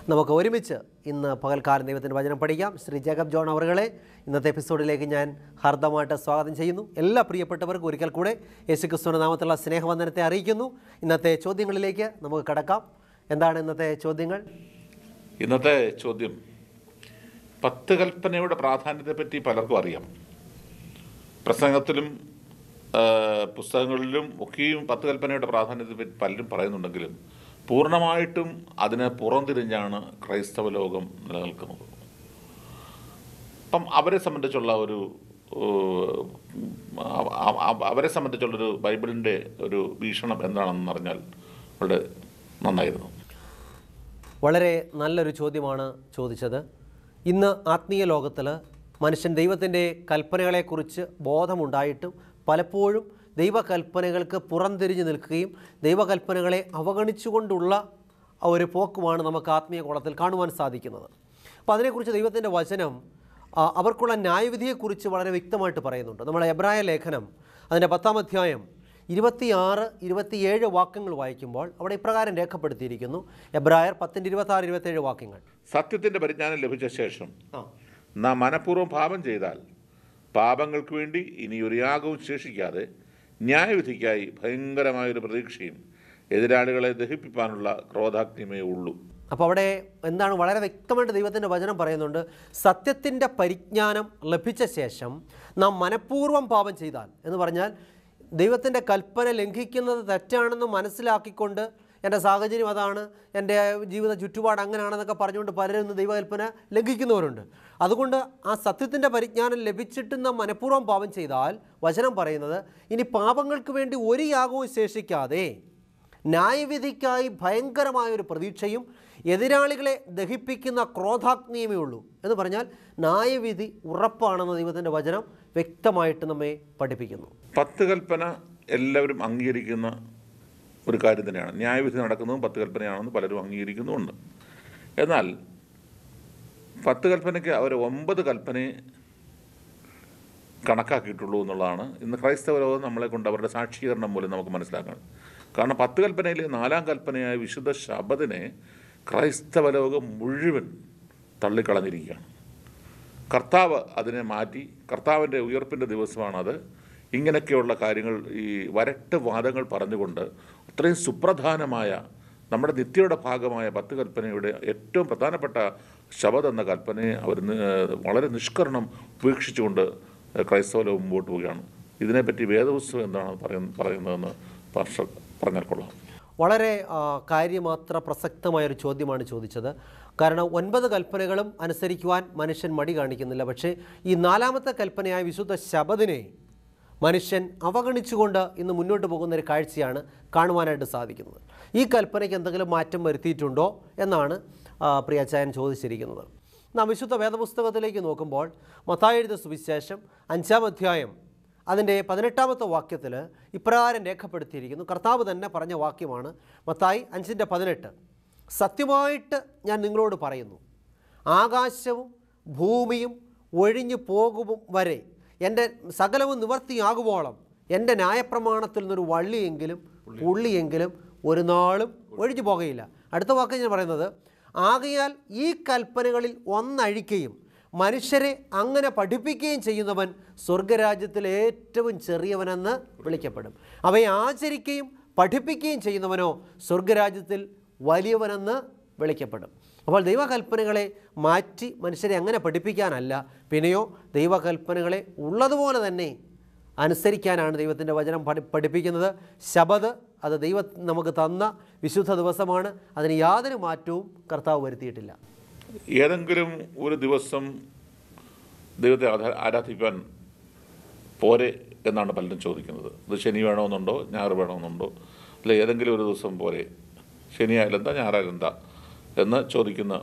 നമുക്ക് ഒരുമിച്ച് ഇന്ന് പകൽക്കാലം ദൈവത്തിൻ്റെ വചനം പഠിക്കാം. ശ്രീ ജേക്കബ് ജോൺ അവറുകളെ ഇന്നത്തെ എപ്പിസോഡിലേക്ക് ഞാൻ ഹാർദമായിട്ട് സ്വാഗതം ചെയ്യുന്നു. എല്ലാ പ്രിയപ്പെട്ടവർക്കും ഒരിക്കൽ കൂടെ യേശുക്രിസ്തുവിന്റെ നാമത്തിലുള്ള സ്നേഹവന്ദനത്തെ അറിയിക്കുന്നു. ഇന്നത്തെ ചോദ്യങ്ങളിലേക്ക് നമുക്ക് കടക്കാം. എന്താണ് ഇന്നത്തെ ചോദ്യങ്ങൾ? ഇന്നത്തെ ചോദ്യം, 10 കൽപ്പനയുടെ പ്രാധാന്യത്തെപ്പറ്റി പലർക്കും അറിയാം. പ്രസംഗത്തിലും പുസ്തകങ്ങളിലും ഒക്കെയും 10 കൽപ്പനയുടെ പ്രാധാന്യത്തെപ്പറ്റി പലരും പറയുന്നുണ്ടെങ്കിലും പൂർണ്ണമായിട്ടും അതിനെ പുറംതിരിഞ്ഞാണ് ക്രൈസ്തവ ലോകം നിലനിൽക്കുന്നത്. അപ്പം അവരെ സംബന്ധിച്ചുള്ളൊരു ബൈബിളിൻ്റെ ഒരു വീക്ഷണം എന്താണെന്ന് അറിഞ്ഞാൽ വളരെ നന്നായിരുന്നു. വളരെ നല്ലൊരു ചോദ്യമാണ് ചോദിച്ചത്. ഇന്ന് ആത്മീയ ലോകത്തിൽ മനുഷ്യൻ ദൈവത്തിൻ്റെ കൽപ്പനകളെക്കുറിച്ച് ബോധമുണ്ടായിട്ടും പലപ്പോഴും ദൈവകൽപ്പനകൾക്ക് പുറംതിരിഞ്ഞ് നിൽക്കുകയും ദൈവകൽപ്പനകളെ അവഗണിച്ചുകൊണ്ടുള്ള ഒരു പോക്കുമാണ് നമുക്ക് ആത്മീയ കോളത്തിൽ കാണുവാൻ സാധിക്കുന്നത്. അപ്പോൾ അതിനെക്കുറിച്ച് ദൈവത്തിൻ്റെ വചനം അവർക്കുള്ള ന്യായവിധിയെക്കുറിച്ച് വളരെ വ്യക്തമായിട്ട് പറയുന്നുണ്ട്. നമ്മുടെ എബ്രായ ലേഖനം അതിൻ്റെ 10-ാം അധ്യായം 26-27 വാക്യങ്ങൾ വായിക്കുമ്പോൾ അവിടെ ഇപ്രകാരം രേഖപ്പെടുത്തിയിരിക്കുന്നു. എബ്രായർ 10-26-27 വാക്യങ്ങൾ. സത്യത്തിൻ്റെ പരിജ്ഞാനം ലഭിച്ച ശേഷം നാം മനഃപൂർവ്വം പാപം ചെയ്താൽ പാപങ്ങൾക്ക് വേണ്ടി ഇനി ഒരു യാഗവും ശേഷിക്കാതെ ന്യായവിധിക്കായി ഭയങ്കരമായൊരു പ്രതീക്ഷയും എതിരാളികളെ ദഹിപ്പിക്കാനുള്ള ക്രോധാഗ്നിമേ ഉള്ളൂ. അപ്പോൾ അവിടെ എന്താണ് വളരെ വ്യക്തമായിട്ട് ദൈവത്തിൻ്റെ വചനം പറയുന്നുണ്ട്. സത്യത്തിൻ്റെ പരിജ്ഞാനം ലഭിച്ച ശേഷം നാം മനഃപൂർവ്വം പാപം ചെയ്താൽ എന്ന് പറഞ്ഞാൽ ദൈവത്തിൻ്റെ കൽപ്പന ലംഘിക്കുന്നത് തെറ്റാണെന്ന് മനസ്സിലാക്കിക്കൊണ്ട് എൻ്റെ സാഹചര്യം അതാണ്, എൻ്റെ ജീവിത ചുറ്റുപാട് അങ്ങനെയാണെന്നൊക്കെ പറഞ്ഞുകൊണ്ട് പലരും ഇന്ന് ദൈവകൽപ്പന ലംഘിക്കുന്നവരുണ്ട്. അതുകൊണ്ട് ആ സത്യത്തിൻ്റെ പരിജ്ഞാനം ലഭിച്ചിട്ടും നാം മനഃപൂർവ്വം പാപം ചെയ്താൽ വചനം പറയുന്നത് ഇനി പാപങ്ങൾക്ക് വേണ്ടി ഒരു യാഗവും ശേഷിക്കാതെ ന്യായവിധിക്കായി ഭയങ്കരമായൊരു പ്രതീക്ഷയും എതിരാളികളെ ദഹിപ്പിക്കുന്ന ക്രോധാഗ്നിയുമേ ഉള്ളൂ എന്ന് പറഞ്ഞാൽ ന്യായവിധി ഉറപ്പാണെന്ന് ദൈവത്തിൻ്റെ വചനം വ്യക്തമായിട്ട് നമ്മെ പഠിപ്പിക്കുന്നു. 10 കൽപ്പന എല്ലാവരും അംഗീകരിക്കുന്ന ഒരു കാര്യം തന്നെയാണ്. ന്യായവിധി നടക്കുന്നതും 10 കൽപ്പനയാണെന്ന് പലരും അംഗീകരിക്കുന്നുമുണ്ട്. എന്നാൽ 10 കൽപ്പനയ്ക്ക് അവർ 9 കൽപ്പനയെ കണക്കാക്കിയിട്ടുള്ളൂ എന്നുള്ളതാണ് ഇന്ന് ക്രൈസ്തവ ലോകം നമ്മളെ കൊണ്ട് അവരുടെ സാക്ഷീകരണം മൂലം നമുക്ക് മനസ്സിലാക്കണം. കാരണം 10 കൽപ്പനയിലെ 4-ാം കൽപ്പനയായ വിശുദ്ധ ശബദിനെ ക്രൈസ്തവ ലോകം മുഴുവൻ തള്ളിക്കളഞ്ഞിരിക്കുകയാണ്. കർത്താവ് അതിനെ മാറ്റി, കർത്താവിൻ്റെ ഉയർപ്പിൻ്റെ ദിവസമാണത്. ഇങ്ങനെയൊക്കെയുള്ള കാര്യങ്ങൾ, ഈ വരട്ട് വാദങ്ങൾ പറഞ്ഞുകൊണ്ട് അത്രയും സുപ്രധാനമായ നമ്മുടെ നിത്യയുടെ ഭാഗമായ 10 കൽപ്പനയുടെ ഏറ്റവും പ്രധാനപ്പെട്ട ശബദ് എന്ന കൽപ്പനയെ അവർ വളരെ നിഷ്കരണം ഉപേക്ഷിച്ചുകൊണ്ട് ക്രൈസ്തവ ലോകം മുമ്പോട്ട് പോവുകയാണ്. ഇതിനെപ്പറ്റി വേദപുസ്തകം എന്താണ് പറയുന്നതെന്ന് പറഞ്ഞാൽ കൊള്ളാം. വളരെ കാര്യമാത്ര പ്രസക്തമായൊരു ചോദ്യമാണ് ചോദിച്ചത്. കാരണം 9 കൽപ്പനകളും അനുസരിക്കുവാൻ മനുഷ്യൻ മടി കാണിക്കുന്നില്ല. പക്ഷേ ഈ 4-ാമത്തെ കൽപ്പനയായ വിശുദ്ധ ശബദിനെ മനുഷ്യൻ അവഗണിച്ചുകൊണ്ട് ഇന്ന് മുന്നോട്ട് പോകുന്നൊരു കാഴ്ചയാണ് കാണുവാനായിട്ട് സാധിക്കുന്നത്. ഈ കൽപ്പനയ്ക്ക് എന്തെങ്കിലും മാറ്റം വരുത്തിയിട്ടുണ്ടോ എന്നാണ് പ്രിയാച്ചായൻ ചോദിച്ചിരിക്കുന്നത്. നാം വിശുദ്ധ വേദപുസ്തകത്തിലേക്ക് നോക്കുമ്പോൾ മത്തായി എഴുതിയ സുവിശേഷം 5-ാം അധ്യായം അതിൻ്റെ 18-ാമത്തെ വാക്യത്തിൽ ഇപ്രകാരം രേഖപ്പെടുത്തിയിരിക്കുന്നു. കർത്താവ് തന്നെ പറഞ്ഞ വാക്യമാണ്. മത്തായി 5:18. സത്യമായിട്ട് ഞാൻ നിങ്ങളോട് പറയുന്നു, ആകാശവും ഭൂമിയും ഒഴിഞ്ഞു പോകും വരെ എൻ്റെ സകലവും നിവർത്തിയാകുവോളം എൻ്റെ ന്യായപ്രമാണത്തിൽ നിന്നൊരു പുള്ളിയെങ്കിലും ഒരു നാളും ഒഴിഞ്ഞു പോകുകയില്ല. അടുത്ത വാക്ക് ഞാൻ പറയുന്നത്, ആകയാൽ ഈ കൽപ്പനകളിൽ ഒന്നഴിക്കുകയും മനുഷ്യരെ അങ്ങനെ പഠിപ്പിക്കുകയും ചെയ്യുന്നവൻ സ്വർഗരാജ്യത്തിൽ ഏറ്റവും ചെറിയവനെന്ന് വിളിക്കപ്പെടും. അവയെ ആചരിക്കുകയും പഠിപ്പിക്കുകയും ചെയ്യുന്നവനോ സ്വർഗരാജ്യത്തിൽ വലിയവനെന്ന് വിളിക്കപ്പെടും. അപ്പോൾ ദൈവകൽപ്പനകളെ മാറ്റി മനുഷ്യരെ അങ്ങനെ പഠിപ്പിക്കാനല്ല, പിന്നെയോ ദൈവകൽപ്പനകളെ ഉള്ളതുപോലെ തന്നെ അനുസരിക്കാനാണ് ദൈവത്തിൻ്റെ വചനം പഠിപ്പിക്കുന്നത്. ശബദ് അത് ദൈവം നമുക്ക് തന്ന വിശുദ്ധ ദിവസമാണ്. അതിന് യാതൊരു മാറ്റവും കർത്താവ് വരുത്തിയിട്ടില്ല. ഏതെങ്കിലും ഒരു ദിവസം ദൈവത്തെ ആരാധിക്കാൻ പോരെ എന്നാണ് പലരും ചോദിക്കുന്നത്. ഇത് ശനി വേണമെന്നുണ്ടോ, ഞായർ വേണമെന്നുണ്ടോ, അല്ലെ ഏതെങ്കിലും ഒരു ദിവസം പോരെ, ശനിയായാലെന്താ ഞായറായാലെന്താ എന്ന് ചോദിക്കുന്ന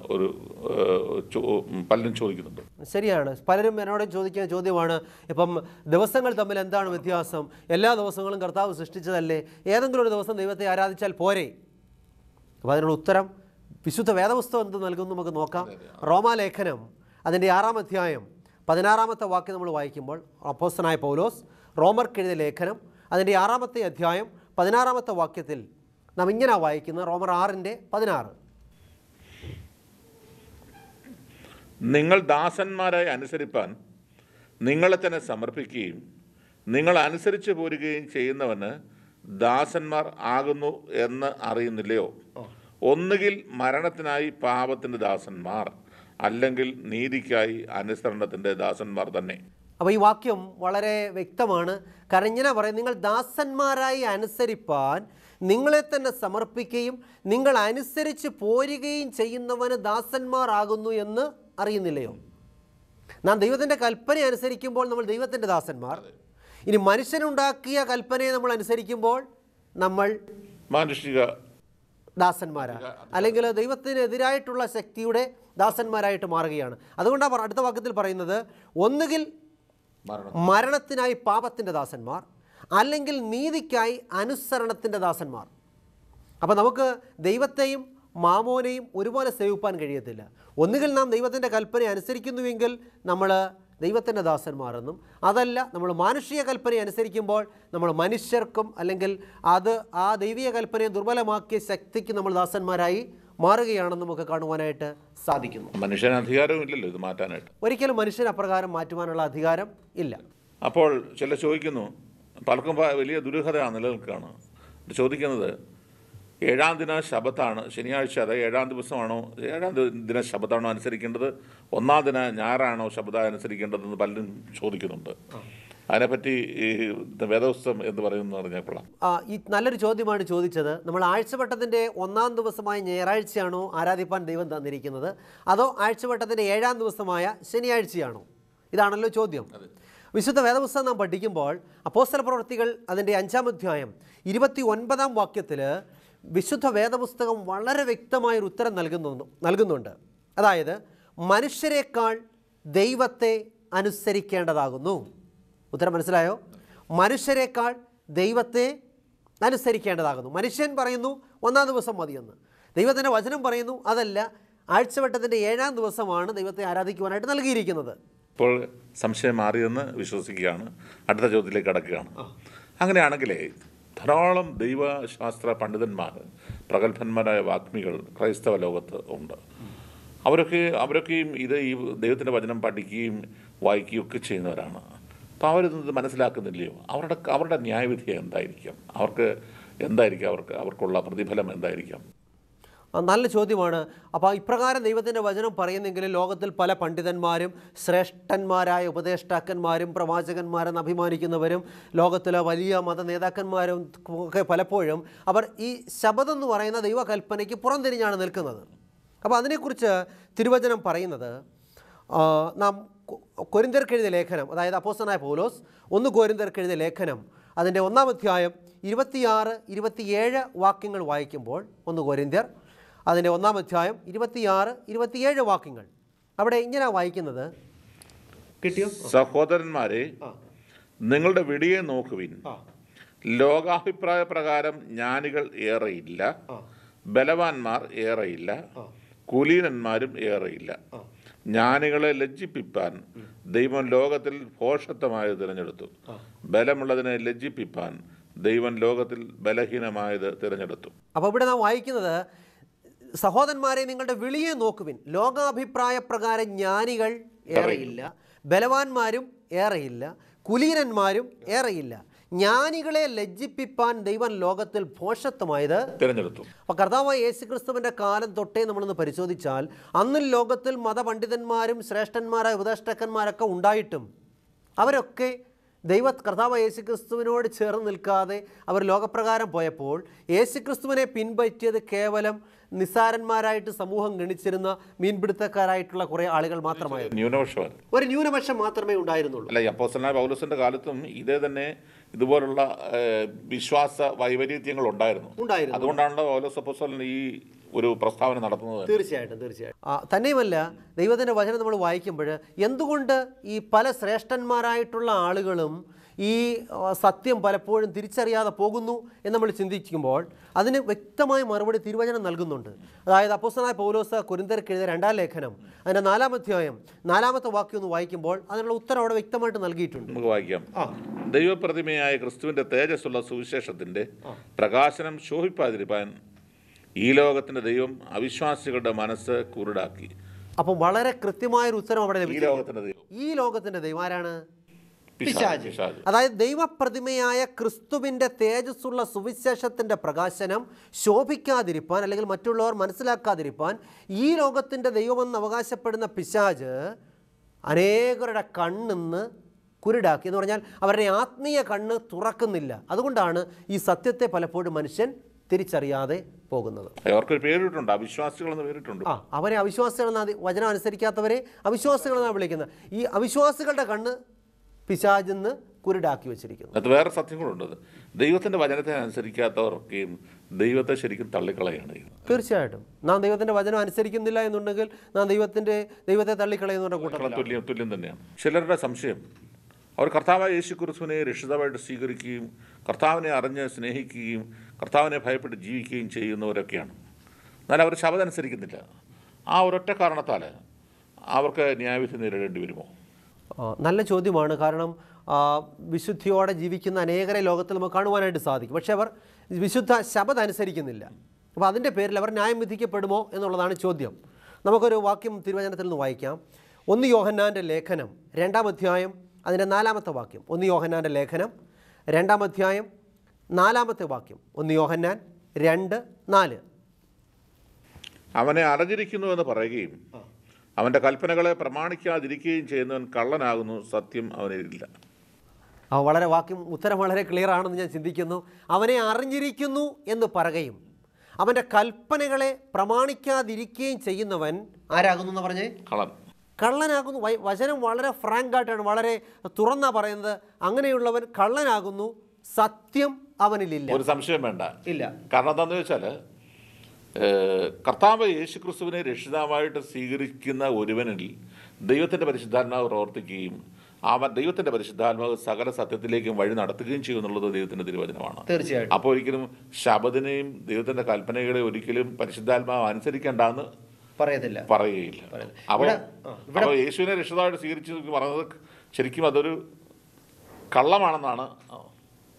പലരും ചോദിക്കുന്നുണ്ട്. ശരിയാണ്. പലരും എന്നോട് ചോദിക്കുന്ന ചോദ്യമാണ്, ഇപ്പം ദിവസങ്ങൾ തമ്മിൽ എന്താണ് വ്യത്യാസം? എല്ലാ ദിവസങ്ങളും കർത്താവ് സൃഷ്ടിച്ചതല്ലേ, ഏതെങ്കിലും ഒരു ദിവസം ദൈവത്തെ ആരാധിച്ചാൽ പോരെ? അപ്പോൾ അതിനുള്ള ഉത്തരം വിശുദ്ധ വേദപുസ്തകം എന്ത് നൽകുന്നു നമുക്ക് നോക്കാം. റോമാലേഖനം അതിൻ്റെ 6-ാം അധ്യായം 16-ാമത്തെ വാക്യം നമ്മൾ വായിക്കുമ്പോൾ അപ്പോസ്തലനായ പൗലോസ് റോമർക്കെഴുതിയ ലേഖനം അതിൻ്റെ 6-ാമത്തെ അധ്യായം 16-ാമത്തെ വാക്യത്തിൽ നാം ഇങ്ങനെ വായിക്കുന്നത്. റോമർ 6:16. നിങ്ങൾ ദാസന്മാരായി അനുസരിപ്പാൻ നിങ്ങളെ തന്നെ സമർപ്പിക്കുകയും നിങ്ങൾ അനുസരിച്ച് പോരുകയും ചെയ്യുന്നവന് ദാസന്മാർ ആകുന്നു എന്ന് അറിയുന്നില്ലയോ? ഒന്നുകിൽ മരണത്തിനായി പാപത്തിൻ്റെ ദാസന്മാർ, അല്ലെങ്കിൽ നീതിക്കായി അനുസരണത്തിൻ്റെ ദാസന്മാർ തന്നെ. അപ്പോൾ ഈ വാക്യം വളരെ വ്യക്തമാണ്. കാരണം ഇങ്ങനെ പറയും, നിങ്ങൾ ദാസന്മാരായി അനുസരിപ്പാൻ നിങ്ങളെ തന്നെ സമർപ്പിക്കുകയും നിങ്ങൾ അനുസരിച്ച് പോരുകയും ചെയ്യുന്നവന് ദാസന്മാരാകുന്നു എന്ന് അറിയുന്നില്ലയോ? നാം ദൈവത്തിൻ്റെ കൽപ്പന അനുസരിക്കുമ്പോൾ നമ്മൾ ദൈവത്തിൻ്റെ ദാസന്മാർ. ഇനി മനുഷ്യനുണ്ടാക്കിയ കൽപ്പനയെ നമ്മൾ അനുസരിക്കുമ്പോൾ നമ്മൾ മാനുഷിക ദാസന്മാരാണ്, അല്ലെങ്കിൽ ദൈവത്തിനെതിരായിട്ടുള്ള ശക്തിയുടെ ദാസന്മാരായിട്ട് മാറുകയാണ്. അതുകൊണ്ടാണ് അടുത്ത വാക്യത്തിൽ പറയുന്നത്, ഒന്നുകിൽ മരണത്തിനായി പാപത്തിൻ്റെ ദാസന്മാർ, അല്ലെങ്കിൽ നീതിക്കായി അനുസരണത്തിൻ്റെ ദാസന്മാർ. അപ്പോൾ നമുക്ക് ദൈവത്തെയും മാമോനെയും ഒരുപോലെ സേവിപ്പാൻ കഴിയത്തില്ല. ഒന്നുകിൽ നാം ദൈവത്തിൻ്റെ കൽപ്പന അനുസരിക്കുന്നുവെങ്കിൽ നമ്മൾ ദൈവത്തിൻ്റെ ദാസന്മാരെന്നും, അതല്ല നമ്മൾ മാനുഷിക കൽപ്പനയെ അനുസരിക്കുമ്പോൾ നമ്മൾ മനുഷ്യർക്കും അല്ലെങ്കിൽ ആ ദൈവിക കൽപ്പനയെ ദുർബലമാക്കിയ ശക്തിക്ക് നമ്മൾ ദാസന്മാരായി മാറുകയാണെന്ന് നമുക്ക് കാണുവാനായിട്ട് സാധിക്കുന്നു. മനുഷ്യന് അധികാരവും ഇല്ലല്ലോ ഇത് മാറ്റാനായിട്ട്. ഒരിക്കലും മനുഷ്യന് അപ്രകാരം മാറ്റുവാനുള്ള അധികാരം ഇല്ല. അപ്പോൾ ചിലർ ചോദിക്കുന്നു, പലർക്കും വലിയ ദുരൂഹത നിലനിൽക്കുകയാണ്. ചോദിക്കുന്നത്, ഏഴാം ദിന ശബത്താണ്, ശനിയാഴ്ച, അതായത് ഏഴാം ദിവസമാണോ, ഏഴാം ദിന ശബത്താണോ അനുസരിക്കേണ്ടത്, ഒന്നാം ദിന ഞായറാണോ ശബത അനുസരിക്കേണ്ടതെന്ന് പലരും ചോദിക്കുന്നുണ്ട്. അതിനെപ്പറ്റി ഈ വേദപുസ്തകം എന്ന് പറയുന്നത് പറഞ്ഞാൽ കൊള്ളാം. ഈ നല്ലൊരു ചോദ്യമാണ് ചോദിച്ചത്. നമ്മൾ ആഴ്ചവട്ടത്തിൻ്റെ ഒന്നാം ദിവസമായ ഞായറാഴ്ചയാണോ ആരാധിപ്പാൻ ദൈവം തന്നിരിക്കുന്നത്, അതോ ആഴ്ചവട്ടത്തിൻ്റെ ഏഴാം ദിവസമായ ശനിയാഴ്ചയാണോ? ഇതാണല്ലോ ചോദ്യം. വിശുദ്ധ വേദപുസ്തകം നാം പഠിക്കുമ്പോൾ അപ്പോസ്തല പ്രവൃത്തികൾ അതിൻ്റെ 5-ാം അധ്യായം 29-ാം വാക്യത്തിൽ വിശുദ്ധ വേദപുസ്തകം വളരെ വ്യക്തമായൊരു ഉത്തരം നൽകുന്നുണ്ട്. അതായത് മനുഷ്യരെക്കാൾ ദൈവത്തെ അനുസരിക്കേണ്ടതാകുന്നു. ഉത്തരം മനസ്സിലായോ? മനുഷ്യരെക്കാൾ ദൈവത്തെ അനുസരിക്കേണ്ടതാകുന്നു. മനുഷ്യൻ പറയുന്നു ഒന്നാം ദിവസം മതിയെന്ന്, ദൈവത്തിൻ്റെ വചനം പറയുന്നു അതല്ല, ആഴ്ചവട്ടത്തിൻ്റെ 7-ാം ദിവസമാണ് ദൈവത്തെ ആരാധിക്കുവാനായിട്ട് നൽകിയിരിക്കുന്നത്. ഇപ്പോൾ സംശയം മാറിയെന്ന് വിശ്വസിക്കുകയാണ്. അടുത്ത ചോദ്യത്തിലേക്ക് കടക്കുകയാണ്. അങ്ങനെയാണെങ്കിലേ ധാരാളം ദൈവശാസ്ത്ര പണ്ഡിതന്മാർ, പ്രഗത്ഭന്മാരായ വാഗ്മികൾ ക്രൈസ്തവ ലോകത്ത് ഉണ്ട്. അവരൊക്കെയും ഈ ദൈവത്തിൻ്റെ വചനം പഠിക്കുകയും വായിക്കുകയും ഒക്കെ ചെയ്യുന്നവരാണ്. അപ്പോൾ അവരിത് മനസ്സിലാക്കുന്നില്ലയോ? അവരുടെ ന്യായവിധി എന്തായിരിക്കാം? അവർക്കുള്ള പ്രതിഫലം എന്തായിരിക്കാം? നല്ല ചോദ്യമാണ്. അപ്പോൾ ഇപ്രകാരം ദൈവത്തിൻ്റെ വചനം പറയുന്നെങ്കിലും ലോകത്തിൽ പല പണ്ഡിതന്മാരും ശ്രേഷ്ഠന്മാരായ ഉപദേഷ്ടാക്കന്മാരും പ്രവാചകന്മാരെന്ന് അഭിമാനിക്കുന്നവരും ലോകത്തിലെ വലിയ മത നേതാക്കന്മാരും ഒക്കെ പലപ്പോഴും അവർ ഈ ശബദമെന്ന് പറയുന്ന ദൈവകൽപ്പനയ്ക്ക് പുറംതിരിഞ്ഞാണ് നിൽക്കുന്നത്. അപ്പോൾ അതിനെക്കുറിച്ച് തിരുവചനം പറയുന്നത്, നാം കൊരിന്ത്യർക്കെഴുതിയ ലേഖനം, അതായത് അപ്പോസ്തലനായ പൗലോസ് 1 കൊരിന്ത്യർക്കെഴുതിയ ലേഖനം അതിൻ്റെ 1-ാം അധ്യായം 26-27 വാക്യങ്ങൾ വായിക്കുമ്പോൾ, 1 കൊരിന്ത്യർ അതിൻ്റെ 1-ാം അധ്യായം 26-27 വാക്യങ്ങൾ അവിടെ ഇങ്ങനെ വായിക്കുന്നത്, കിട്ടിയോ? സഹോദരന്മാരെ, നിങ്ങളുടെ വിടിയെ നോക്കുവിൻ. ലോകാഭിപ്രായ പ്രകാരം ജ്ഞാനികൾ ഏറെയില്ല, ബലവാന്മാർ ഏറെയില്ല, കുലീനന്മാരും ഏറെയില്ല. ജ്ഞാനികളെ ലജ്ജിപ്പിപ്പാൻ ദൈവം ലോകത്തിൽ ഭോഷത്വമായത് തിരഞ്ഞെടുത്തു, ബലമുള്ളതിനെ ലജ്ജിപ്പിപ്പാൻ ദൈവം ലോകത്തിൽ ബലഹീനമായത് തിരഞ്ഞെടുത്തു. അപ്പോൾ ഇവിടെ നാം വായിക്കുന്നത്, സഹോദരന്മാരെ നിങ്ങളുടെ വിളിയെ നോക്കുവിൻ, ലോകാഭിപ്രായ പ്രകാരം ജ്ഞാനികൾ ഏറെയില്ല, ബലവാന്മാരും ഏറെയില്ല, കുലീനന്മാരും ഏറെയില്ല, ജ്ഞാനികളെ ലജ്ജിപ്പിപ്പാൻ ദൈവം ലോകത്തിൽ ഭോഷത്വമായത് തിരഞ്ഞെടുത്തു. അപ്പോൾ കർത്താവായ യേശുക്രിസ്തുവിൻ്റെ കാലം തൊട്ടേ നമ്മളൊന്ന് പരിശോധിച്ചാൽ അന്ന് ലോകത്തിൽ മതപണ്ഡിതന്മാരും ശ്രേഷ്ഠന്മാരായ ഉപദേഷ്ടാക്കന്മാരൊക്കെ ഉണ്ടായിട്ടും അവരൊക്കെ കർത്താവായ യേശുക്രിസ്തുവിനോട് ചേർന്ന് നിൽക്കാതെ അവർ ലോകപ്രകാരം പോയപ്പോൾ യേശുക്രിസ്തുവിനെ പിൻപറ്റിയത് കേവലം നിസ്സാരന്മാരായിട്ട് സമൂഹം ഗണിച്ചിരുന്ന മീൻപിടുത്തക്കാരായിട്ടുള്ള കുറേ ആളുകൾ മാത്രമായിരുന്നു. ഒരു ന്യൂനപക്ഷം മാത്രമേ ഉണ്ടായിരുന്നുള്ളൂ. അല്ല, അപ്പോസ്തലനായ പൗലോസിന്റെ കാലത്തും ഇതുപോലുള്ള വിശ്വാസ വൈപരീത്യങ്ങൾ ഉണ്ടായിരുന്നു. അതുകൊണ്ടാണല്ലോ പൗലോസ് അപ്പോസ്തലൻ ഈ ഒരു പ്രസ്താവന നടത്തുന്നത്. തീർച്ചയായിട്ടും. തന്നെയുമല്ല, ദൈവത്തിൻ്റെ വചനം നമ്മൾ വായിക്കുമ്പോൾ എന്തുകൊണ്ട് ഈ പല ശ്രേഷ്ഠന്മാരായിട്ടുള്ള ആളുകളും ഈ സത്യം പലപ്പോഴും തിരിച്ചറിയാതെ പോകുന്നു എന്ന് നമ്മൾ ചിന്തിക്കുമ്പോൾ അതിന് വ്യക്തമായ മറുപടി തിരുവചനം നൽകുന്നുണ്ട്. അതായത് അപ്പോസ്തലനായ പൗലോസ് കൊരിന്ത്യർക്ക് എഴുതിയ 2-ാം ലേഖനം അതിൻ്റെ 4-ാം അധ്യായം 4-ാമത്തെ വാക്യം ഒന്ന് വായിക്കുമ്പോൾ അതിനുള്ള ഉത്തരം അവിടെ വ്യക്തമായിട്ട് നൽകിയിട്ടുണ്ട്. നമുക്ക് വായിക്കാം. ദൈവപ്രതിമയായ ക്രിസ്തുവിൻ്റെ തേജസ്സുള്ള സുവിശേഷത്തിൻ്റെ പ്രകാശനം ശോഭിപ്പാതിരിപ്പാൻ ഈ ലോകത്തിൻ്റെ ദൈവം അവിശ്വാസികളുടെ മനസ്സ് കുരുടാക്കി അപ്പം വളരെ കൃത്യമായൊരു ഉത്തരം അവിടെ ഈ ലഭിച്ചു. ലോകത്തിന്റെ ദൈവം ഈ ലോകത്തിൻ്റെ ദൈവം ആരാണ്? പിശാച്. അതായത് ദൈവപ്രതിമയായ ക്രിസ്തുവിൻ്റെ തേജസ്സുള്ള സുവിശേഷത്തിൻ്റെ പ്രകാശനം ശോഭിക്കാതിരിപ്പാൻ അല്ലെങ്കിൽ മറ്റുള്ളവർ മനസ്സിലാക്കാതിരിപ്പാൻ ഈ ലോകത്തിൻ്റെ ദൈവമെന്ന് അവകാശപ്പെടുന്ന പിശാച് അനേകരുടെ കണ്ണിന്ന് കുരുടാക്കി. എന്ന് പറഞ്ഞാൽ അവരുടെ ആത്മീയ കണ്ണ് തുറക്കുന്നില്ല. അതുകൊണ്ടാണ് ഈ സത്യത്തെ പലപ്പോഴും മനുഷ്യൻ തിരിച്ചറിയാതെ പോകുന്നത്. അവർക്കൊരു പേരിട്ടുണ്ട്, അവിശ്വാസികളെന്ന് പേരിട്ടുണ്ട്. അവരെ അവിശ്വാസികളെന്ന്, വചനം അനുസരിക്കാത്തവരെ അവിശ്വാസികളെന്നാണ് വിളിക്കുന്നത്. ഈ അവിശ്വാസികളുടെ കണ്ണ് പിശാചെന്ന് കുരുടാക്കി വെച്ചിരിക്കുന്നു. അത് വേറെ സത്യങ്ങളുണ്ട്. ദൈവത്തിൻ്റെ വചനത്തെ അനുസരിക്കാത്തവർക്കും ദൈവത്തെ ശരിക്കും തള്ളിക്കളയാണ്. തീർച്ചയായിട്ടും നാം ദൈവത്തിൻ്റെ വചനം അനുസരിക്കുന്നില്ല എന്നുണ്ടെങ്കിൽ നാം ദൈവത്തെ തള്ളിക്കളയുന്നവരുടെ കൂട്ടത്തിൽ തുല്യം തന്നെയാണ്. ചിലരുടെ സംശയം, അവർ കർത്താവായ യേശു ക്രിസ്തുവിനെ രക്ഷിതാവായിട്ട് സ്വീകരിക്കുകയും കർത്താവിനെ അറിഞ്ഞ് സ്നേഹിക്കുകയും കർത്താവിനെ ഭയപ്പെട്ട് ജീവിക്കുകയും ചെയ്യുന്നവരൊക്കെയാണ്. എന്നാൽ അവർ ശബദം അനുസരിക്കുന്നില്ല. ആ ഒരൊറ്റ കാരണത്താൽ അവർക്ക് ന്യായവിധി നേരിടേണ്ടി വരുമോ? നല്ല ചോദ്യമാണ്. കാരണം വിശുദ്ധിയോടെ ജീവിക്കുന്ന അനേകരെ ലോകത്തിൽ നമുക്ക് കാണുവാനായിട്ട് സാധിക്കും. പക്ഷേ അവർ വിശുദ്ധ ശബദം അനുസരിക്കുന്നില്ല. അപ്പോൾ അതിൻ്റെ പേരിൽ അവർ ന്യായം വിധിക്കപ്പെടുമോ എന്നുള്ളതാണ് ചോദ്യം. നമുക്കൊരു വാക്യം തിരുവചനത്തിൽ നിന്ന് വായിക്കാം. 1 യോഹന്നാൻ്റെ ലേഖനം 2-ാം അധ്യായം അതിൻ്റെ 4-ാമത്തെ വാക്യം. 1 യോഹന്നാൻ്റെ ലേഖനം 2-ാം അധ്യായം 4-ാമത്തെ വാക്യം. 1 യോഹന്നാൻ 2:4. അവനെ അറിഞ്ഞിരിക്കുന്നു എന്ന് പറയുകയും അവൻ്റെ കൽപ്പനകളെ പ്രമാണിക്കാതിരിക്കുകയും ചെയ്യുന്നവൻ കള്ളനാകുന്നു, സത്യം അവനില്ല. വളരെ ഉത്തരം വളരെ ക്ലിയർ ആണെന്ന് ഞാൻ ചിന്തിക്കുന്നു. അവനെ അറിഞ്ഞിരിക്കുന്നു എന്ന് പറയുകയും അവൻ്റെ കൽപ്പനകളെ പ്രമാണിക്കാതിരിക്കുകയും ചെയ്യുന്നവൻ ആരാകുന്നു എന്ന് പറഞ്ഞേ? കള്ളനാകുന്നു. വചനം വളരെ ഫ്രാങ്കായിട്ടാണ്, വളരെ തുറന്നാ പറയുന്നത്. അങ്ങനെയുള്ളവൻ കള്ളനാകുന്നു, സത്യം അവനിലില്ല. ഒരു സംശയം വേണ്ട. ഇല്ല. കാരണം എന്താണെന്ന് വെച്ചാൽ കർത്താവ് യേശു ക്രിസ്തുവിനെ രക്ഷിതാവായിട്ട് സ്വീകരിക്കുന്ന ഒരുവനിൽ ദൈവത്തിൻ്റെ പരിശുദ്ധാത്മാവ് പ്രവർത്തിക്കുകയും ദൈവത്തിൻ്റെ പരിശുദ്ധാത്മാവ് സകല സത്യത്തിലേക്കും വഴി നടത്തുകയും ചെയ്യുമെന്നുള്ളത് ദൈവത്തിൻ്റെ തിരുവചനമാണ്. തീർച്ചയായിട്ടും. അപ്പോൾ ഒരിക്കലും ശബദിനെയും ദൈവത്തിൻ്റെ കൽപ്പനകളെ ഒരിക്കലും പരിശുദ്ധാത്മാവ് അനുസരിക്കേണ്ടെന്ന് പറയുകയില്ല. അപ്പോൾ യേശുവിനെ രക്ഷിതാവായിട്ട് സ്വീകരിച്ചു പറഞ്ഞത് ശരിക്കും അതൊരു കള്ളമാണെന്നാണ്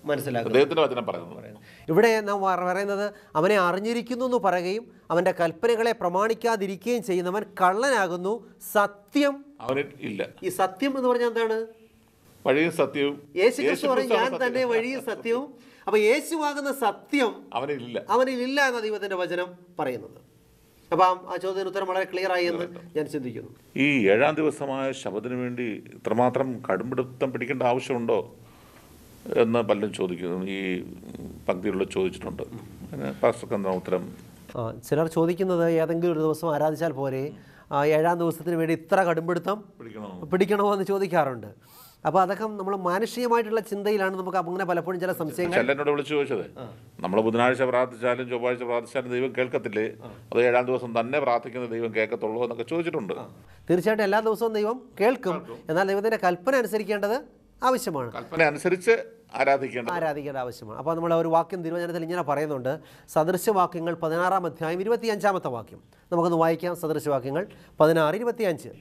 മനസ്സിലാക്കുന്നത് ദൈവത്തിൻ്റെ വചനം പറയുന്നത്. ഇവിടെ നാം പറയുന്നത് അവനെ അറിഞ്ഞിരിക്കുന്നു എന്ന് പറയുകയും അവൻ്റെ കൽപ്പനകളെ പ്രമാണിക്കാതിരിക്കുകയും ചെയ്യുന്നവൻ കള്ളനാകുന്നു, സത്യം അവനിൽ ഇല്ല. ഈ സത്യം എന്ന് പറഞ്ഞാൽ എന്താണ്? വഴിയും സത്യവും. യേശു ക്രിസ്തു പറയും, ഞാൻ തന്നെ വഴിയും സത്യവും. അപ്പോൾ യേശുവാകുന്ന സത്യം അവനിലില്ല എന്ന ദൈവത്തിൻ്റെ വചനം പറയുന്നത്. അപ്പം ആ ചോദ്യത്തിന് ഉത്തരം വളരെ ക്ലിയർ ആയി എന്ന് ഞാൻ ചിന്തിക്കുന്നു. ഈ 7-ാം ദിവസമായ ശബദിന് വേണ്ടി ഇത്രമാത്രം കടുംപിടുത്തം പിടിക്കേണ്ട ആവശ്യമുണ്ടോ എന്ന് പലരും ചോദിക്കുന്നു. ഈ പങ്ക്തികളിൽ ചോദിച്ചിട്ടുണ്ട്. പാസ്റ്റർക്ക് എന്താ ഉത്തരം? ചിലർ ചോദിക്കുന്നത് ഏതെങ്കിലും ഒരു ദിവസം ആരാധിച്ചാൽ പോരെ, 7-ാം ദിവസത്തിന് വേണ്ടി ഇത്ര കടുംപിടുത്തം പിടിക്കണമോ എന്ന് ചോദിക്കാറുണ്ട്. അപ്പോൾ അതൊക്കെ നമ്മൾ മാനുഷികമായിട്ടുള്ള ചിന്തയിലാണ് നമുക്ക് അങ്ങനെ പലപ്പോഴും ചില സംശയങ്ങൾ. എന്നോട് വിളിച്ചു ചോദിച്ചത്, നമ്മൾ ബുധനാഴ്ച പ്രാർത്ഥിച്ചാലും ചൊവ്വാഴ്ച പ്രാർത്ഥിച്ചാലും ദൈവം കേൾക്കത്തില്ലേ, അത് 7-ാം ദിവസം തന്നെ പ്രാർത്ഥിക്കുന്ന ദൈവം കേൾക്കത്തുള്ളൂ എന്നൊക്കെ ചോദിച്ചിട്ടുണ്ട്. തീർച്ചയായിട്ടും എല്ലാ ദിവസവും ദൈവം കേൾക്കും. എന്നാൽ ദൈവത്തിൻ്റെ കൽപ്പന അനുസരിക്കേണ്ടത് ആവശ്യമാണ്. കൽപ്പന അനുസരിച്ച് ആരാധിക്കേണ്ട ആവശ്യമാണ്. അപ്പോൾ നമ്മൾ ഒരു വാക്യം തിരുവചനത്തിൽ ഇങ്ങനെ പറയുന്നുണ്ട്. സദൃശവാക്യങ്ങൾ 16-ാം അധ്യായം 25-ാമത്തെ വാക്യം നമുക്കൊന്ന് വായിക്കാം. സദൃശവാക്യങ്ങൾ 16:25.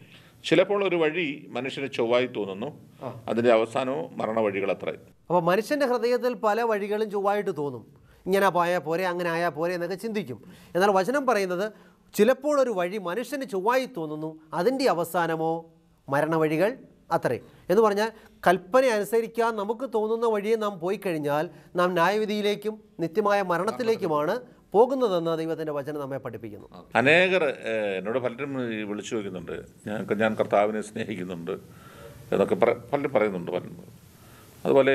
ചിലപ്പോൾ ഒരു വഴി മനുഷ്യന് ചൊവ്വായി തോന്നുന്നു, അതിൻ്റെ അവസാനവും മരണവഴികൾ അത്രേ. അപ്പോൾ മനുഷ്യൻ്റെ ഹൃദയത്തിൽ പല വഴികളും ചൊവ്വായിട്ട് തോന്നും. ഇങ്ങനെ പോയാൽ പോരെ, അങ്ങനെ ആയാൽ പോരെ എന്നൊക്കെ ചിന്തിക്കും. എന്നാൽ വചനം പറയുന്നത് ചിലപ്പോൾ ഒരു വഴി മനുഷ്യന് ചൊവ്വായി തോന്നുന്നു, അതിൻ്റെ അവസാനമോ മരണവഴികൾ അത്രേ. എന്ന് പറഞ്ഞാൽ കൽപ്പന അനുസരിക്കാൻ നമുക്ക് തോന്നുന്ന വഴിയെ നാം പോയി കഴിഞ്ഞാൽ നാം ന്യായവിധിയിലേക്കും നിത്യമായ മരണത്തിലേക്കുമാണ് പോകുന്നതെന്ന് ദൈവത്തിൻ്റെ വചനം നമ്മെ പഠിപ്പിക്കുന്നു. അനേകർ എന്നോട് പലരും വിളിച്ചു ചോദിക്കുന്നുണ്ട്, ഞാൻ കർത്താവിനെ സ്നേഹിക്കുന്നുണ്ട് എന്നൊക്കെ പലരും പറയുന്നുണ്ട്. അതുപോലെ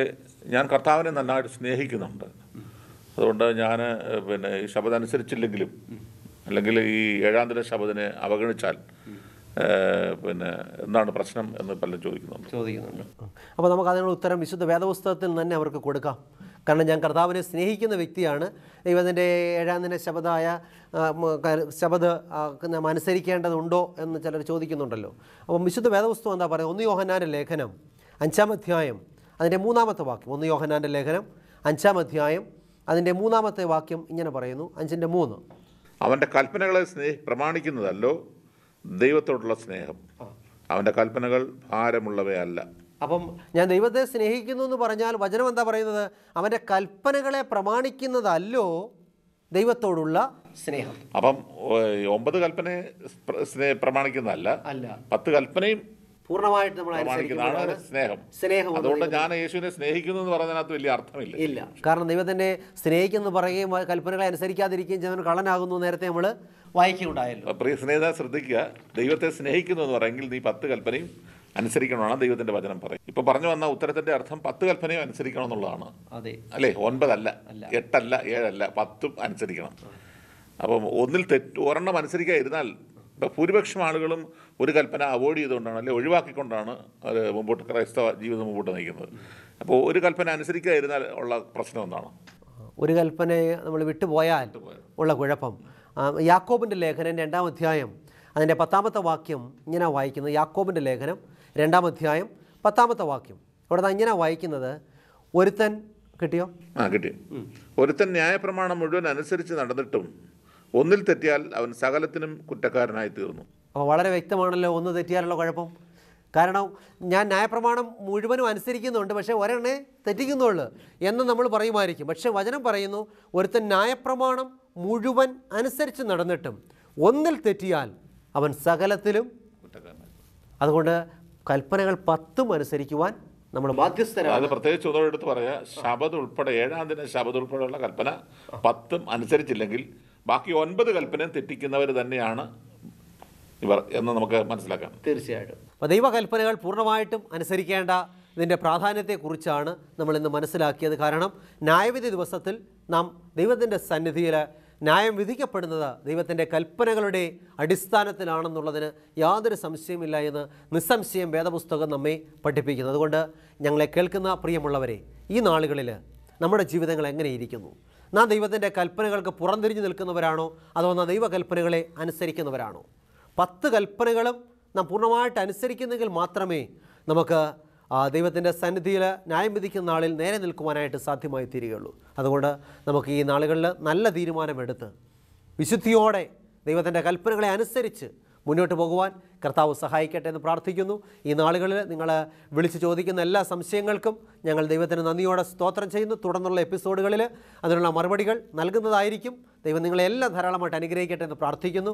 ഞാൻ കർത്താവിനെ നന്നായിട്ട് സ്നേഹിക്കുന്നുണ്ട്, അതുകൊണ്ട് ഞാൻ ഈ ശബദം അനുസരിച്ചില്ലെങ്കിലും അല്ലെങ്കിൽ ഈ 7-ാം ദിന ശബദിനെ അവഗണിച്ചാൽ എന്താണ് പ്രശ്നം എന്ന് പലരും ചോദിക്കുന്നുണ്ട്. അപ്പോൾ നമുക്ക് അതിനുള്ള ഉത്തരം വിശുദ്ധ വേദപുസ്തകത്തിൽ തന്നെ അവർക്ക് കൊടുക്കാം. കാരണം ഞാൻ കർത്താവിനെ സ്നേഹിക്കുന്ന വ്യക്തിയാണ്. ദൈവത്തിൻ്റെ 7-ാം ദിന ശബദ് അനുസരിക്കേണ്ടതുണ്ടോ എന്ന് ചിലർ ചോദിക്കുന്നുണ്ടല്ലോ. അപ്പം വിശുദ്ധ വേദപുസ്തകം എന്താ പറയുക? 1 യോഹന്നാൻ്റെ ലേഖനം 5-ാം അധ്യായം അതിൻ്റെ 3-ാമത്തെ വാക്യം. 1 യോഹന്നാൻ്റെ ലേഖനം 5-ാം അധ്യായം അതിൻ്റെ 3-ാമത്തെ വാക്യം ഇങ്ങനെ പറയുന്നു. 5:3. അവൻ്റെ കൽപ്പനകളെ പ്രമാണിക്കുന്നതല്ലോ ദൈവത്തോടുള്ള സ്നേഹം, അവൻ്റെ കൽപ്പനകൾ ഭാരമുള്ളവയല്ല. അപ്പം ഞാൻ ദൈവത്തെ സ്നേഹിക്കുന്നു എന്ന് പറഞ്ഞാൽ വചനം എന്താ പറയുന്നത്? അവൻ്റെ കൽപ്പനകളെ പ്രമാണിക്കുന്നതല്ലോ ദൈവത്തോടുള്ള സ്നേഹം. അപ്പം 9 കൽപ്പനയെ പ്രമാണിക്കുന്നതല്ല, അല്ല, 10 കൽപ്പനയും പൂർണ്ണമായിട്ട് നമ്മൾ പ്രമാണിക്കുന്നതാണ് സ്നേഹം. അതുകൊണ്ട് ഞാൻ യേശുവിനെ സ്നേഹിക്കുന്നു എന്ന് പറയുന്നതിനകത്ത് വലിയ അർത്ഥമില്ല. ഇല്ല, കാരണം ദൈവത്തിൻ്റെ സ്നേഹിക്കുന്നു പറയുകയും കൽപ്പനകളെ അനുസരിക്കാതിരിക്കുകയും ചെയ്യുന്നവൻ കള്ളനാകുന്നു നേരത്തെ നമ്മൾ വായിക്കുകയുണ്ടായല്ലോ. പ്രിയ സ്നേഹിത ശ്രദ്ധിക്കുക, ദൈവത്തെ സ്നേഹിക്കുന്നു എന്ന് പറയുമെങ്കിൽ നീ 10 കൽപ്പനയും അനുസരിക്കണമെന്നാണ് ദൈവത്തിന്റെ വചനം പറയും. ഇപ്പൊ പറഞ്ഞു വന്ന ഉത്തരത്തിന്റെ അർത്ഥം 10 കൽപ്പനയും അനുസരിക്കണം എന്നുള്ളതാണ്. അതെ അല്ലേ? 9 അല്ല, 8 അല്ല, 7 അല്ല, 10 അനുസരിക്കണം. അപ്പം ഒരെണ്ണം അനുസരിക്കാതിരുന്നാൽ ഇപ്പം ഭൂരിപക്ഷം ആളുകളും ഒരു കൽപ്പന അവോയ്ഡ് ചെയ്തുകൊണ്ടാണ്, അല്ലെങ്കിൽ ഒഴിവാക്കിക്കൊണ്ടാണ് അത് മുമ്പോട്ട് ക്രൈസ്തവ ജീവിതം മുമ്പോട്ട് നയിക്കുന്നത്. അപ്പോൾ ഒരു കൽപ്പന അനുസരിക്കാതിരുന്നാൽ ഉള്ള പ്രശ്നം എന്താണ്? ഒരു കൽപ്പനയെ നമ്മൾ വിട്ടുപോയാൽ ഉള്ള കുഴപ്പം. യാക്കോബിൻ്റെ ലേഖനം 2-ാം അധ്യായം അതിൻ്റെ 10-ാമത്തെ വാക്യം ഇങ്ങനെ വായിക്കുന്നത്. യാക്കോബിൻ്റെ ലേഖനം 2-ാം അധ്യായം 10-ാമത്തെ വാക്യം അവിടെ ഇങ്ങനെ വായിക്കുന്നത്, ഒരുത്തൻ കിട്ടിയോ? കിട്ടി. ഒരുത്തൻ ന്യായപ്രമാണം മുഴുവൻ അനുസരിച്ച് നടന്നിട്ടും ഒന്നിൽ തെറ്റിയാൽ അവൻ സകലത്തിനും കുറ്റക്കാരനായി തീർന്നു. അപ്പോൾ വളരെ വ്യക്തമാണല്ലോ ഒന്ന് തെറ്റിയാലുള്ള കുഴപ്പം. കാരണം ഞാൻ ന്യായപ്രമാണം മുഴുവനും അനുസരിക്കുന്നുണ്ട്, പക്ഷേ ഒരെണ്ണേ തെറ്റിക്കുന്നുള്ളൂ എന്ന് നമ്മൾ പറയുമായിരിക്കും. പക്ഷേ വചനം പറയുന്നു, ഒരുത്തൻ ന്യായപ്രമാണം മുഴുവൻ അനുസരിച്ച് നടന്നിട്ടും ഒന്നിൽ തെറ്റിയാൽ അവൻ സകലത്തിലും കുറ്റക്കാരനായി. അതുകൊണ്ട് കൽപ്പനകൾ 10 അനുസരിക്കുവാൻ നമ്മൾ ബാധ്യസ്ഥരാണ്. അത് പ്രത്യേകിച്ച് ഒന്നും എടുത്ത് പറയാം, ശബദ് ഉൾപ്പെടെ 7-ാം ദിനം ശബദ് ഉൾപ്പെടെയുള്ള കൽപ്പന 10 അനുസരിച്ചില്ലെങ്കിൽ ബാക്കി 9 കൽപ്പനയും തെറ്റിക്കുന്നവർ തന്നെയാണ് ഇവർ എന്ന് നമുക്ക് മനസ്സിലാക്കാം. തീർച്ചയായിട്ടും. അപ്പോൾ ദൈവകൽപ്പനകൾ പൂർണ്ണമായിട്ടും അനുസരിക്കേണ്ട ഇതിൻ്റെ പ്രാധാന്യത്തെക്കുറിച്ചാണ് നമ്മളിന്ന് മനസ്സിലാക്കിയത്. കാരണം ന്യായവിധി ദിവസത്തിൽ നാം ദൈവത്തിൻ്റെ സന്നിധിയിൽ ന്യായം വിധിക്കപ്പെടുന്നത് ദൈവത്തിൻ്റെ കൽപ്പനകളുടെ അടിസ്ഥാനത്തിലാണെന്നുള്ളതിന് യാതൊരു സംശയമില്ല എന്ന് നിസ്സംശയം വേദപുസ്തകം നമ്മെ പഠിപ്പിക്കുന്നു. അതുകൊണ്ട് ഞങ്ങളെ കേൾക്കുന്ന പ്രിയമുള്ളവരെ, ഈ നാളുകളിൽ നമ്മുടെ ജീവിതങ്ങൾ എങ്ങനെയിരിക്കുന്നു? നാം ദൈവത്തിൻ്റെ കൽപ്പനകൾക്ക് പുറംതിരിഞ്ഞു നിൽക്കുന്നവരാണോ, അതോ നാം ദൈവകൽപ്പനകളെ അനുസരിക്കുന്നവരാണോ? 10 കൽപ്പനകളും നാം പൂർണ്ണമായിട്ട് അനുസരിക്കുന്നെങ്കിൽ മാത്രമേ നമുക്ക് ദൈവത്തിൻ്റെ സന്നിധിയിൽ ന്യായം വിധിക്കുന്ന നാളിൽ നേരെ നിൽക്കുവാനായിട്ട് സാധ്യമായി തീരുകയുള്ളൂ. അതുകൊണ്ട് നമുക്ക് ഈ നാളുകളിൽ നല്ല തീരുമാനമെടുത്ത് വിശുദ്ധിയോടെ ദൈവത്തിൻ്റെ കൽപ്പനകളെ അനുസരിച്ച് മുന്നോട്ട് പോകുവാൻ കർത്താവ് സഹായിക്കട്ടെ എന്ന് പ്രാർത്ഥിക്കുന്നു. ഈ നാളുകളിൽ നിങ്ങൾ വിളിച്ച് ചോദിക്കുന്ന എല്ലാ സംശയങ്ങൾക്കും ഞങ്ങൾ ദൈവത്തിന് നന്ദിയോടെ സ്തോത്രം ചെയ്യുന്നു. തുടർന്നുള്ള എപ്പിസോഡുകളിൽ അതിനുള്ള മറുപടികൾ നൽകുന്നതായിരിക്കും. ദൈവം നിങ്ങളെല്ലാം ധാരാളമായിട്ട് അനുഗ്രഹിക്കട്ടെ എന്ന് പ്രാർത്ഥിക്കുന്നു.